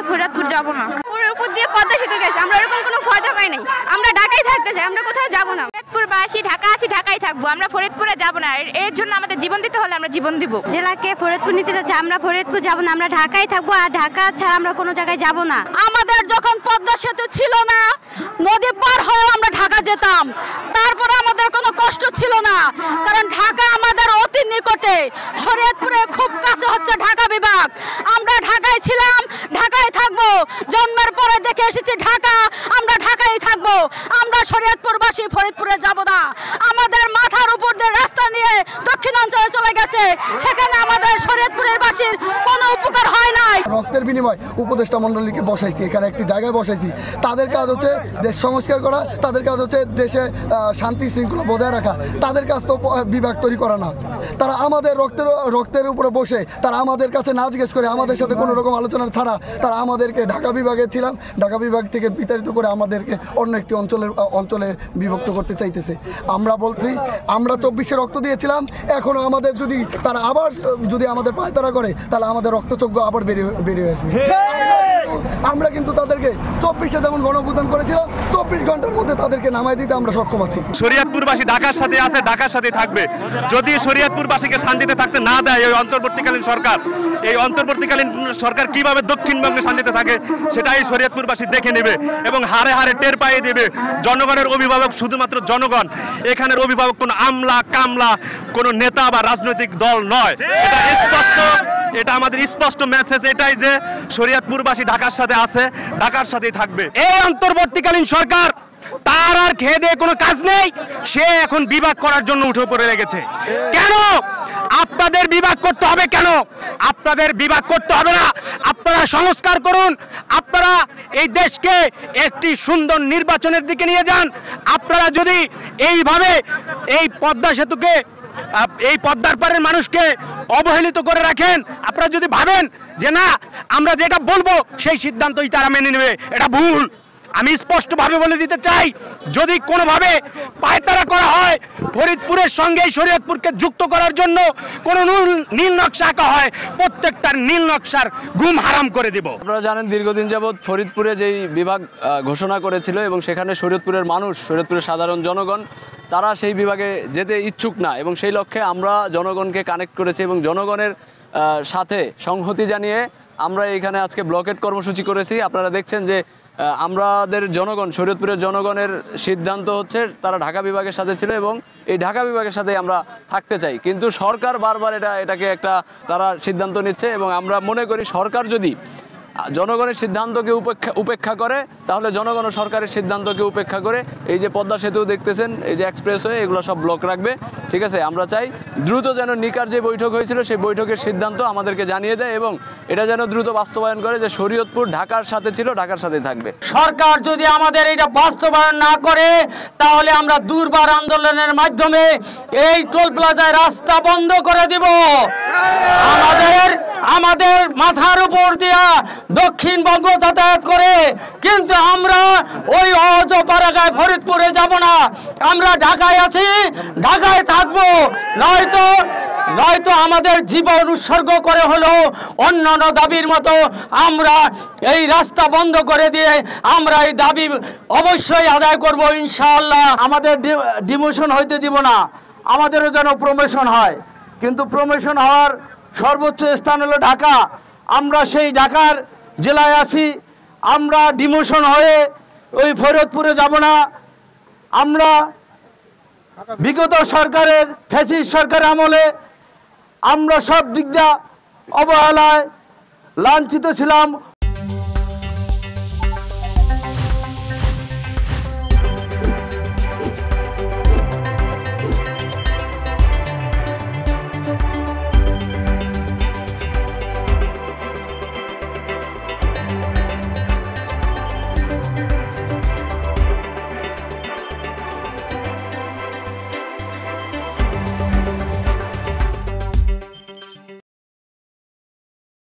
ফরিদপুর যাব না। পুরো উপর দিয়ে পদ্মা সেতু গেছে, আমরা এরকম কোনো ভয় পাই নাই। আমরা ঢাকায় থাকতে চাই, আমরা কোথাও যাব না। ফরিদপুরবাসী ঢাকা আছি, ঢাকায় থাকবো, আমরা ফরিদপুরে যাব না। এর জন্য আমাদের জীবন দিতে হলে আমরা জীবন দিব। জেলাকে ফরিদপুর নিতে যাচ্ছে, আমরা ফরিদপুর যাব না, আমরা ঢাকায় থাকবো, আর ঢাকা ছাড়া আমরা কোনো জায়গায় যাব না। আমাদের যখন পদ্মা সেতু ছিল না, নদী পার হয়ে আমরা ঢাকা যেতাম, তারপরে আমাদের কোনো কষ্ট ছিল না, কারণ ঢাকা আমাদের অতি নিকটে। শরীয়তপুরে খুব কাছে হচ্ছে ঢাকা বিভাগ। আমরা ঢাকায় ছিলাম, ঢাকায় থাকবো, জন্মের পরে দেখে এসেছি ঢাকা, আমরা ঢাকায় থাকবো। আমরা শরীয়তপুরবাসী ফরিদপুরে যাব না। আমাদের মাথার উপর দিয়ে রাস্তা নিয়ে দক্ষিণাঞ্চলে চলে গেছে, সেখানে আমাদের শরীয়তপুরের বাসীর কোনো উপকার হয় নাই। রক্তের বিনিময় উপদেষ্টা মণ্ডলীকে বসাইছি, এখানে একটি জায়গায় বসাইছি। তাদের কাজ হচ্ছে দেশ সংস্কার করা, তাদের কাজ হচ্ছে দেশে শান্তি শৃঙ্খলা বজায় রাখা। তাদের কাজ তো বিভাগ তৈরি করা না। তারা আমাদের রক্তের উপরে বসে তারা আমাদের কাছে না জিজ্ঞেস করে, আমাদের সাথে কোনো রকম আলোচনা ছাড়া তারা আমাদেরকে ঢাকা বিভাগে ছিলাম, ঢাকা বিভাগ থেকে বিতাড়িত করে আমাদেরকে অন্য একটি অঞ্চলে বিভক্ত করতে চাইতেছে। আমরা বলছি আমরা 24-এ রক্ত দিয়েছিলাম, এখনও আমাদের যদি তারা আবার যদি আমাদের পায়তারা করে, তাহলে আমাদের রক্তচক্ষু আবার বেরিয়ে আসবে। আমরা কিন্তু তাদেরকে 24-এ যেমন গণঅভ্যুত্থান করেছিলাম, 24 ঘন্টার মধ্যে তাদেরকে নামাই দিতে আমরা সক্ষম আছি। শরীয়তপুরবাসী ঢাকার সাথে আছে, ঢাকার সাথে থাকবে। যদি শরীয়তপুরবাসীকে শান্তিতে থাকতে না দেয় এই অন্তর্বর্তীকালীন সরকার, এই অন্তর্বর্তীকালীন সরকার কিভাবে দক্ষিণবঙ্গে শান্তিতে থাকে সেটাই শরীয়তপুরবাসী দেখে নেবে এবং হারে হারে টের পাইয়ে দেবে। জনগণের অভিভাবক শুধুমাত্র জনগণ, এখানের অভিভাবক কোনো আমলা কামলা কোনো নেতা বা রাজনৈতিক দল নয়। এটা স্পষ্ট, এটা আমাদের স্পষ্ট মেসেজ এটাই যে শরীয়তপুরবাসী ঢাকার সাথে আছে, ঢাকার সাথেই থাকবে। এই অন্তর্বর্তীকালীন সরকার তার আর খেয়ে দিয়ে কোনো কাজ নেই, সে এখন বিভাগ করার জন্য উঠে পড়ে লেগেছে। কেন আপনাদের বিভাগ করতে হবে? কেন আপনাদের বিভাগ করতে হবে না? আপনারা সংস্কার করুন, আপনারা এই দেশকে একটি সুন্দর নির্বাচনের দিকে নিয়ে যান। আপনারা যদি এইভাবে এই পদ্মা সেতুকে, এই পদ্মার পাড়ের মানুষকে অবহেলিত করে রাখেন, আপনারা যদি ভাবেন যে না আমরা যেটা বলবো সেই সিদ্ধান্তই তারা মেনে নেবে, এটা ভুল। আমি স্পষ্টভাবে বলে দিতে চাই, যদি কোনোভাবে পায়তারা করা হয়, ফরিদপুরের সঙ্গে শরীয়তপুরকে যুক্ত করার জন্য কোনো নীল নকশা আঁকা হয়, প্রত্যেকটার নীল নকশার গুম হারাম করে দেব। আপনারা জানেন দীর্ঘদিন যাবৎ ফরিদপুরে যেই বিভাগ ঘোষণা করেছিল এবং সেখানে শরীয়তপুরের মানুষ, শরীয়তপুরের সাধারণ জনগণ তারা সেই বিভাগে যেতে ইচ্ছুক না, এবং সেই লক্ষ্যে আমরা জনগণকে কানেক্ট করেছি এবং জনগণের সাথে সংহতি জানিয়ে আমরা এখানে আজকে ব্লকেট কর্মসূচি করেছি। আপনারা দেখছেন যে আমাদের জনগণ, শরীয়তপুরের জনগণের সিদ্ধান্ত হচ্ছে তারা ঢাকা বিভাগের সাথে ছিল এবং এই ঢাকা বিভাগের সাথে আমরা থাকতে চাই। কিন্তু সরকার বারবার এটাকে একটা তারা সিদ্ধান্ত নিচ্ছে এবং আমরা মনে করি সরকার যদি জনগণের সিদ্ধান্তকে উপেক্ষা করে, তাহলে জনগণ সরকারের সিদ্ধান্তকে উপেক্ষা করে এই যে পদ্মা সেতু দেখতেছেন, এই যে এক্সপ্রেসওয়ে, এগুলো সব ব্লক রাখবে। ঠিক আছে, আমরা চাই দ্রুত যেন নিকার যে বৈঠক হয়েছিল সেই বৈঠকের সিদ্ধান্ত আমাদেরকে জানিয়ে দেয় এবং এটা যেন দ্রুত বাস্তবায়ন করে যে শরীয়তপুর ঢাকার সাথে ছিল, ঢাকার সাথে থাকবে। সরকার যদি আমাদের এটা বাস্তবায়ন না করে, তাহলে আমরা দুর্বার আন্দোলনের মাধ্যমে এই টোল প্লাজায় রাস্তা বন্ধ করে দিব। আমাদের মাথার উপর দিয়া দক্ষিণবঙ্গ যাতায়াত করে, কিন্তু আমরা ওই অজপাড়াগায় ফরিদপুরে যাব না। আমরা ঢাকায় আছি, ঢাকায় থাকবো, নয়তো আমাদের জীবন উৎসর্গ করে হলো অন্যান্য দাবির মতো আমরা এই রাস্তা বন্ধ করে দিয়ে আমরা এই দাবি অবশ্যই আদায় করব ইনশাআল্লাহ। আমাদের ডিমোশন হইতে দিব না, আমাদেরও যেন প্রমোশন হয়, কিন্তু প্রমোশন হওয়ার সর্বোচ্চ স্থান হলো ঢাকা। আমরা সেই ঢাকার জেলায় আছি, আমরা ডিমোশন হয়ে ওই ফরিদপুরে যাব না। আমরা বিগত সরকারের ফ্যাসিস্ট সরকারের আমলে আমরা সব দিক দিয়ে অবহেলায় লাঞ্ছিত ছিলাম,